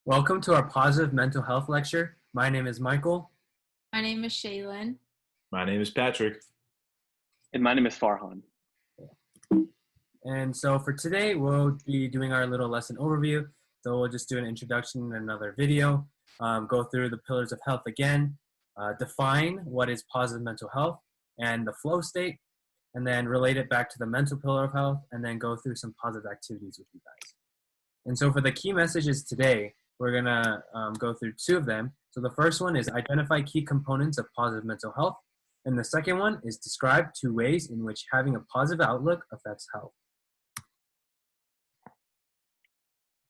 Welcome to our positive mental health lecture. My name is Michael. My name is Shaylan. My name is Patrick. And my name is Farhan. And so for today, we'll be doing our little lesson overview. So we'll just do an introduction and another video, go through the pillars of health again, define what is positive mental health and the flow state, and then relate it back to the mental pillar of health, and then go through some positive activities with you guys. And so for the key messages today, we're gonna go through two of them. So the first one is identify key components of positive mental health. And the second one is describe two ways in which having a positive outlook affects health.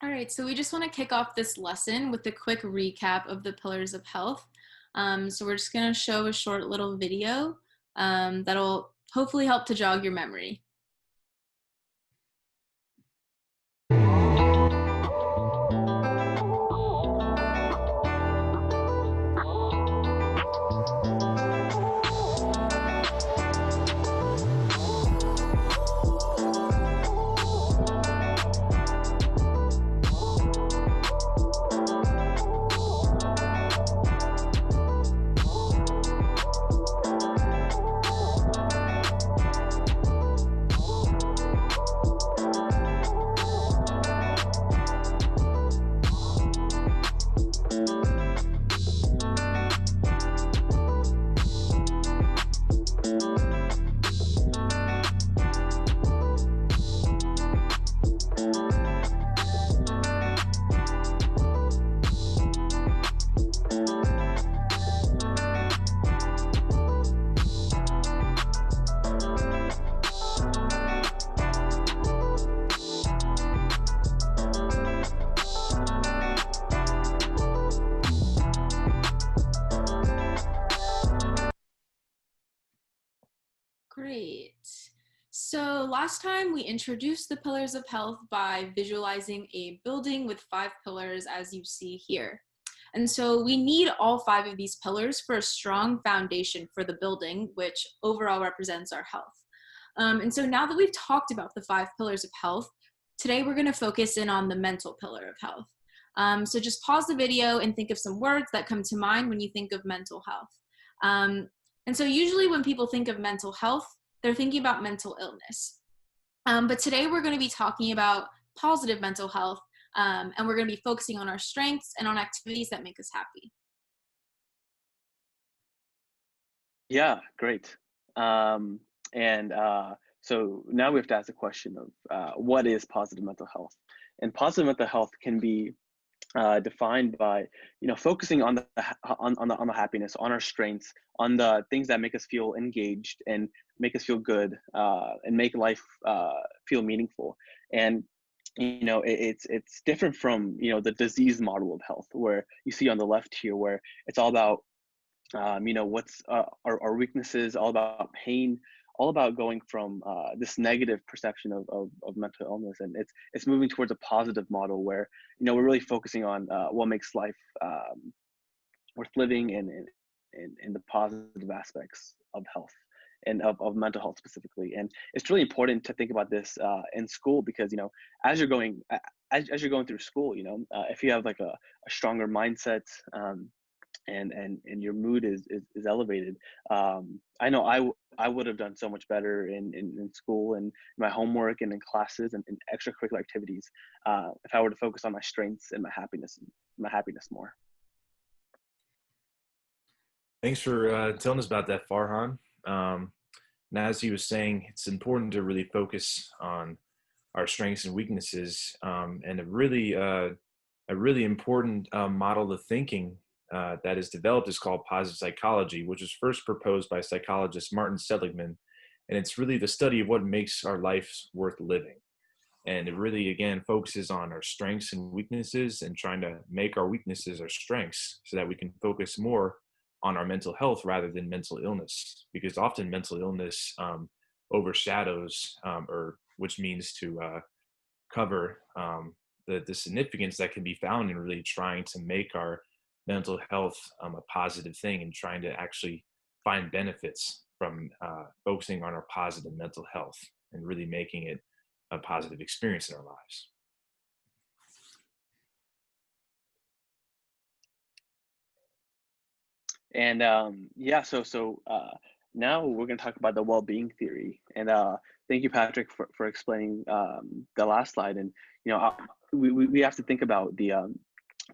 All right, so we just want to kick off this lesson with a quick recap of the pillars of health. So we're just going to show a short little video that'll hopefully help to jog your memory. Great. So last time we introduced the pillars of health by visualizing a building with 5 pillars as you see here. And so we need all 5 of these pillars for a strong foundation for the building, which overall represents our health. And so now that we've talked about the 5 pillars of health, today we're going to focus in on the mental pillar of health. So just pause the video and think of some words that come to mind when you think of mental health. And so usually when people think of mental health, they're thinking about mental illness. But today we're going to be talking about positive mental health, and we're going to be focusing on our strengths and on activities that make us happy. Yeah, great. So now we have to ask the question of what is positive mental health? And positive mental health can be defined by focusing on the happiness, on our strengths, on the things that make us feel engaged and make us feel good, and make life feel meaningful. And it's different from the disease model of health, where you see on the left here, where it's all about what's our weaknesses, all about pain, all about going from this negative perception of mental illness, and it's moving towards a positive model where we're really focusing on what makes life worth living, and the positive aspects of health and of mental health specifically. And it's really important to think about this in school, because as you're going through school, if you have like a stronger mindset, and your mood is elevated. I know I would have done so much better in school and my homework and in classes and in extracurricular activities if I were to focus on my strengths and my happiness more. Thanks for telling us about that, Farhan. And as he was saying, it's important to really focus on our strengths and weaknesses, and a really important model of thinking that is developed is called positive psychology, which was first proposed by psychologist Martin Seligman. And it's really the study of what makes our lives worth living. And it really, again, focuses on our strengths and weaknesses and trying to make our weaknesses our strengths so that we can focus more on our mental health rather than mental illness. Because often mental illness overshadows, or which means to cover the significance that can be found in really trying to make our mental health a positive thing, and trying to actually find benefits from focusing on our positive mental health and really making it a positive experience in our lives. And yeah, now we're going to talk about the well-being theory. And thank you, Patrick, for explaining the last slide. And you know, we have to think about the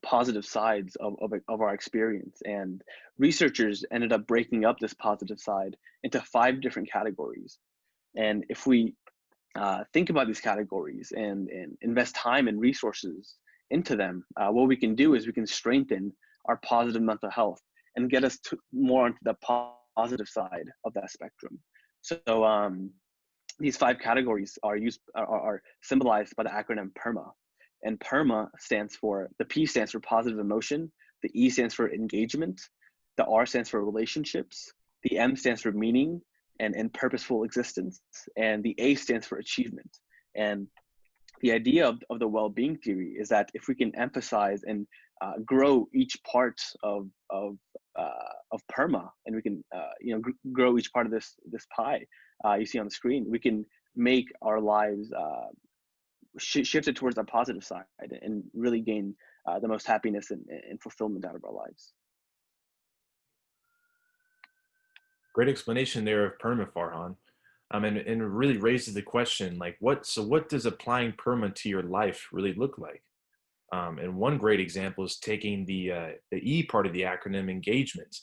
positive sides of our experience. And researchers ended up breaking up this positive side into 5 different categories. And if we think about these categories and invest time and resources into them, what we can do is we can strengthen our positive mental health and get us to more onto the positive side of that spectrum. So these 5 categories are symbolized by the acronym PERMA. And PERMA stands for, the P stands for positive emotion, the E stands for engagement, the R stands for relationships, the M stands for meaning and purposeful existence, and the A stands for achievement. And the idea of the well-being theory is that if we can emphasize and grow each part of PERMA, and we can grow each part of this pie you see on the screen, we can make our lives shifted towards our positive side and really gain the most happiness and fulfillment out of our lives. Great explanation there of PERMA, Farhan. And it really raises the question, like, what does applying PERMA to your life really look like? And one great example is taking the E part of the acronym, engagement.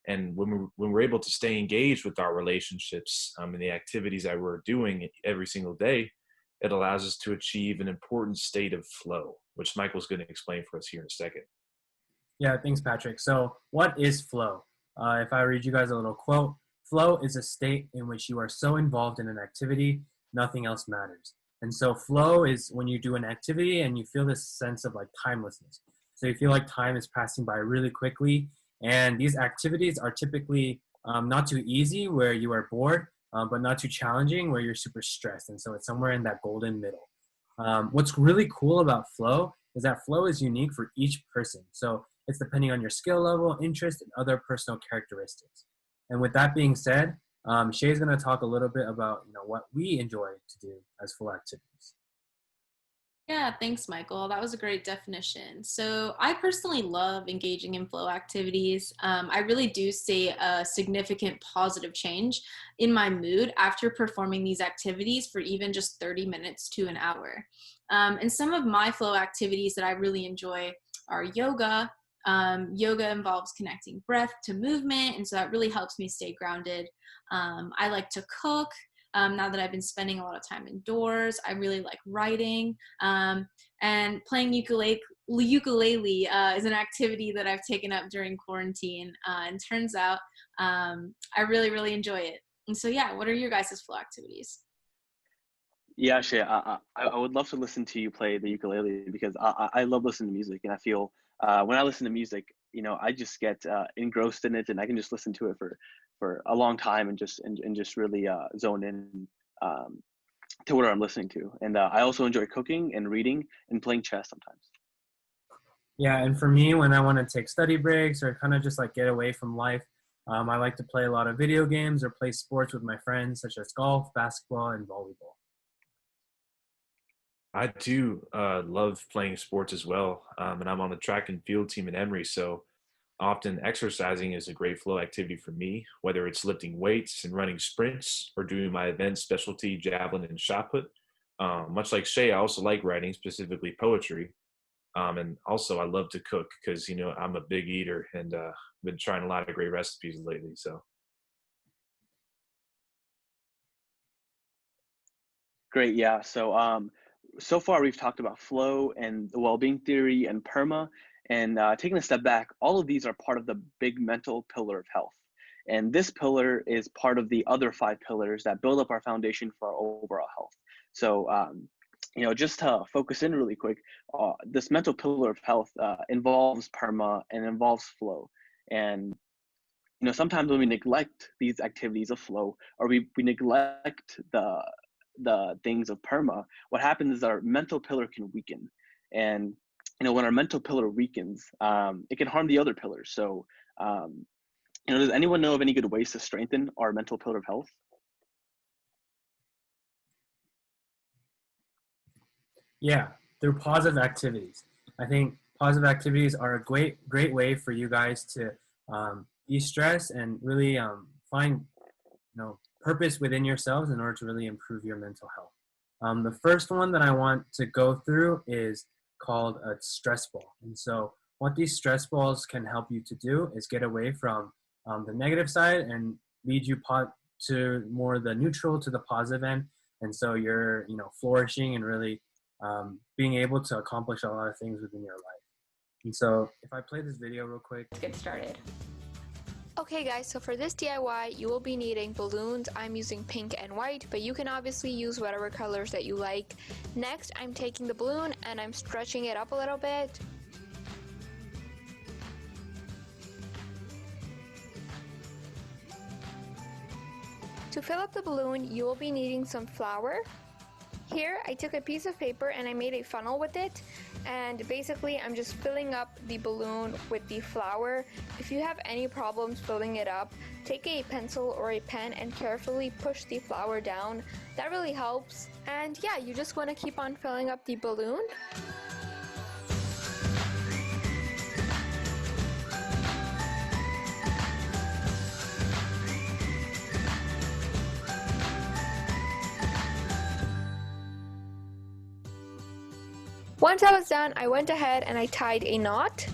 And when we're able to stay engaged with our relationships and the activities that we're doing every single day, it allows us to achieve an important state of flow, which Michael's going to explain for us here in a second. Yeah, thanks, Patrick. So what is flow? If I read you guys a little quote, flow is a state in which you are so involved in an activity, nothing else matters. And so flow is when you do an activity and you feel this sense of like timelessness. So you feel like time is passing by really quickly. And these activities are typically not too easy where you are bored, but not too challenging where you're super stressed. And so it's somewhere in that golden middle. What's really cool about flow is that flow is unique for each person. So it's depending on your skill level, interest, and other personal characteristics. And with that being said, Shay is going to talk a little bit about what we enjoy to do as flow activities. Yeah, thanks, Michael. That was a great definition. So I personally love engaging in flow activities. I really do see a significant positive change in my mood after performing these activities for even just 30 minutes to an hour. And some of my flow activities that I really enjoy are yoga. Yoga involves connecting breath to movement, and so that really helps me stay grounded. I like to cook. Now that I've been spending a lot of time indoors, I really like writing, and playing ukulele is an activity that I've taken up during quarantine, and turns out I really, really enjoy it. And so, yeah, what are your guys' flow activities? Yeah, Shay, I would love to listen to you play the ukulele because I love listening to music, and I feel when I listen to music, I just get engrossed in it, and I can just listen to it for a long time and just really zone in to what I'm listening to. And I also enjoy cooking and reading and playing chess sometimes. Yeah, and for me, when I want to take study breaks or kind of just like get away from life, I like to play a lot of video games or play sports with my friends, such as golf, basketball, and volleyball. I do love playing sports as well, and I'm on the track and field team at Emory, so often exercising is a great flow activity for me, whether it's lifting weights and running sprints or doing my event specialty, javelin and shot put. Much like Shay, I also like writing, specifically poetry. And also I love to cook because, I'm a big eater and been trying a lot of great recipes lately. So Great, yeah. So far we've talked about flow and the well-being theory and PERMA, and taking a step back, all of these are part of the big mental pillar of health. And this pillar is part of the other 5 pillars that build up our foundation for our overall health. So, just to focus in really quick, this mental pillar of health involves PERMA and involves flow. And sometimes when we neglect these activities of flow, or we neglect the things of PERMA, what happens is our mental pillar can weaken. And when our mental pillar weakens, it can harm the other pillars. So does anyone know of any good ways to strengthen our mental pillar of health? Yeah, through positive activities. I think positive activities are a great way for you guys to de-stress and really find purpose within yourselves in order to really improve your mental health. The first one that I want to go through is called a stress ball. And so what these stress balls can help you to do is get away from the negative side and lead you to more the neutral to the positive end. And so you're, flourishing and really being able to accomplish a lot of things within your life. And so if I play this video real quick. Let's get started. Okay guys, so for this DIY, you will be needing balloons. I'm using pink and white, but you can obviously use whatever colors that you like. Next, I'm taking the balloon and I'm stretching it up a little bit. To fill up the balloon, you will be needing some flour. Here, I took a piece of paper and I made a funnel with it. And basically, I'm just filling up the balloon with the flour. If you have any problems filling it up, take a pencil or a pen and carefully push the flour down. That really helps. And yeah, you just want to keep on filling up the balloon. Once I was done, I went ahead and I tied a knot.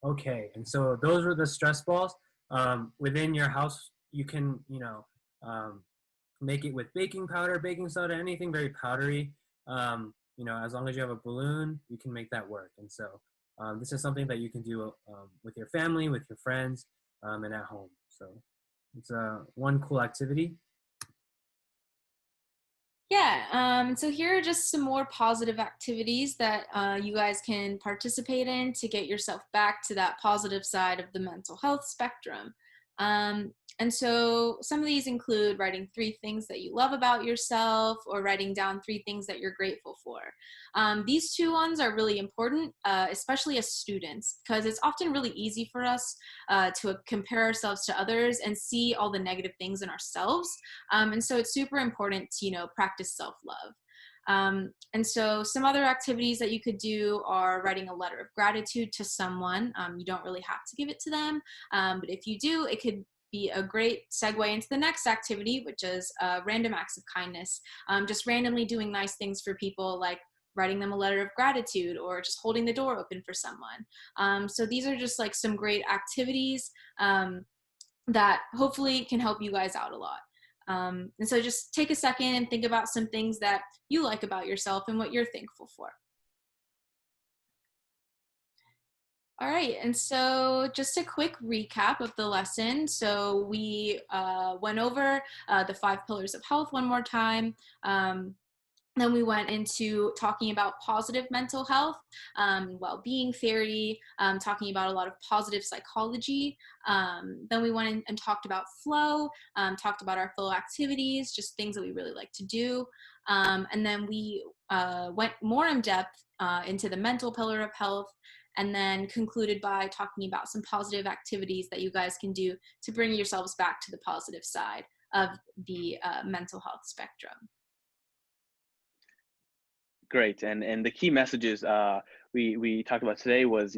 Okay, and so those were the stress balls. Within your house, you can, make it with baking powder, baking soda, anything very powdery. As long as you have a balloon, you can make that work. And so this is something that you can do with your family, with your friends, and at home. So it's one cool activity. Yeah, so here are just some more positive activities that you guys can participate in to get yourself back to that positive side of the mental health spectrum. And so some of these include writing 3 things that you love about yourself or writing down 3 things that you're grateful for. These 2 ones are really important, especially as students, because it's often really easy for us to compare ourselves to others and see all the negative things in ourselves. And so it's super important to, practice self-love. And so some other activities that you could do are writing a letter of gratitude to someone. You don't really have to give it to them, but if you do, it could be a great segue into the next activity, which is random acts of kindness. Just randomly doing nice things for people, like writing them a letter of gratitude or just holding the door open for someone. So these are just like some great activities that hopefully can help you guys out a lot. And so just take a second and think about some things that you like about yourself and what you're thankful for. All right, and so just a quick recap of the lesson. So we went over the 5 pillars of health one more time. Then we went into talking about positive mental health, well-being theory, talking about a lot of positive psychology. Then we went in and talked about flow, talked about our flow activities, just things that we really like to do. And then we went more in depth into the mental pillar of health, and then concluded by talking about some positive activities that you guys can do to bring yourselves back to the positive side of the mental health spectrum. Great, and the key messages we talked about today was,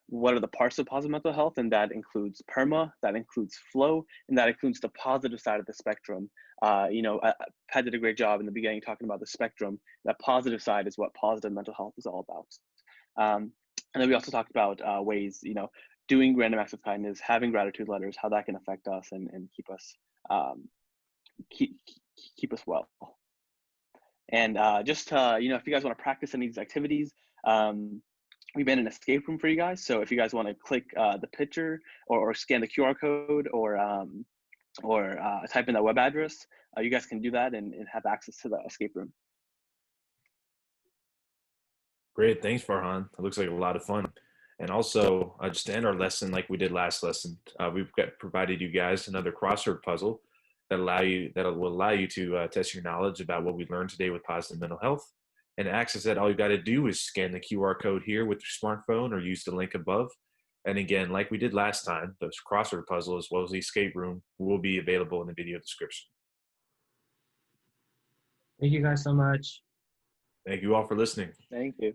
what are the parts of positive mental health, and that includes PERMA, that includes flow, and that includes the positive side of the spectrum. Pat did a great job in the beginning talking about the spectrum. That positive side is what positive mental health is all about. And then we also talked about ways, doing random acts of kindness, having gratitude letters, how that can affect us and keep us keep us well. And if you guys want to practice any of these activities, we made an escape room for you guys. So if you guys want to click the picture or scan the QR code or type in that web address, you guys can do that and have access to the escape room. Great, thanks, Farhan. It looks like a lot of fun. And also, just to end our lesson like we did last lesson, we've provided you guys another crossword puzzle that will allow you to test your knowledge about what we learned today with positive mental health. And to access that, all you got to do is scan the QR code here with your smartphone or use the link above. And again, like we did last time, the crossword puzzle as well as the escape room will be available in the video description. Thank you guys so much. Thank you all for listening. Thank you.